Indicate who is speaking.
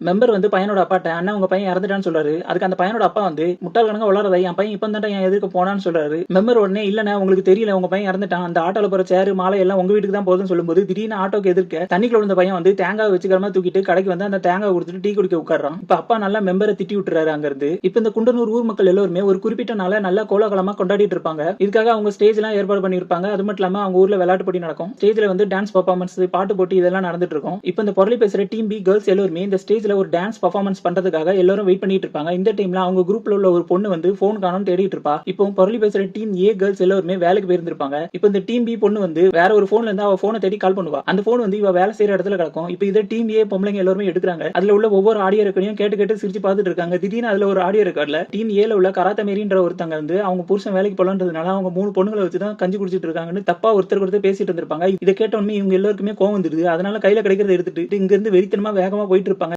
Speaker 1: Member வந்து பையனோட அப்பாட்ட, "அண்ணா உங்க பையன் இறந்துட்டான்னு" சொல்றாரு. அதுக்கு அந்த பையனோட அப்பா வந்து, "முட்டாள் கணக்கா உளறாத, என் பையன் இப்ப தான்டா என் எதிர்க்க போனான்னு" சொல்றாரு. மெம்பர் உடனே, "இல்லண்ணா உங்களுக்கு தெரியல, உங்க பையன் இறந்துட்டான். அந்த ஆட்டோல போற சேரு, மாலை எல்லாம் உங்க வீட்டுக்கு தான் போகுதுன்னு" சொல்லும்போது, திடீர்னு ஆட்டோக்கு எதிர்க்க தண்ணிக்குள்ள விழுந்த பையன் வந்து தேங்காய் வச்சுக்கிறமா தூக்கிட்டு கடைக்கு வந்து அந்த தேங்காய் குடுத்துட்டு டீ குடிக்க உட்கார்றான். இப்ப அப்பா நல்லா மெம்பர திட்டி விட்டுறாரு அங்கிருந்து. இப்ப இந்த குண்டனூர் ஊர் மக்கள் எல்லோருமே ஒரு குறிப்பிட்ட நாள நல்லா கோலாகலமா கொண்டாடிட்டு இருப்பாங்க. இதுக்காக அவங்க ஸ்டேஜ்லாம் ஏற்பாடு பண்ணியிருப்பாங்க. அது மட்டும் இல்லாம அவங்க ஊர்ல விளையாட்டு போட்டி நடக்கும். ஸ்டேஜ்ல வந்து டான்ஸ் பெர்ஃபார்மன்ஸ், பாட்டு போட்டி இதெல்லாம் நடந்துட்டு இருக்கும். இப்ப இந்த பொரளி பேசுற டீம் பி கேர்ள்ஸ் எல்லோருமே இந்த ஸ்டேஜ்ல ஒரு டான்ஸ் பெர்ஃபார்மன்ஸ் பண்றதுக்காக எல்லாரும் வெயிட் பண்ணிட்டு இருப்பாங்க. இந்த டைம்ல அவங்க குரூப்ல உள்ள ஒரு பொண்ணு வந்து போன் காணோம்னு தேடிட்டு இருப்பா. இப்போ பொரளி பேசுற டீம் ஏ கேர்ள்ஸ் எல்லாருமே வேலைக்கு போயிருந்திருப்பாங்க. இப்போ இந்த டீம் பி பொண்ணு வந்து வேற ஒரு போன்ல இருந்து அவ போனை தேடி கால் பண்ணுவா. அந்த போன் வந்து இவ வேலை செய்யற இடத்துல கிடக்கும். இப்போ இத டீம் ஏ பொம்பளைங்க எல்லாருமே எடுக்குறாங்க. அதுல உள்ள ஒவ்வொரு ஆடியோ ரெக்கார்டையும் கேட்டு கேட்டு சிரிச்சு பார்த்துட்டு இருக்காங்க. திடீர்னு அதுல ஒரு ஆடியோ ரெக்கார்ட்ல டீம் ஏல உள்ள கராத்தே மேரின்ற ஒருத்தங்க வந்து அவங்க புருஷன் வேலைக்கு போலன்றதுனால அவங்க 3 பொண்ணுங்களை வச்சு தான் கஞ்சி குடிச்சிட்டு இருக்காங்கன்னு தப்பா ஒருத்தர் ஒருத்தர் பேசிட்டு இருந்திருப்பாங்க. இதை கேட்ட உடனே இவங்க எல்லாருக்குமே கோவம் வந்துருது. அதனால கையில கிடைக்கிறத எடுத்துட்டு இங்க இருந்து வெறித்தனமா வேகமா போயிட்டு இருப்பாங்க.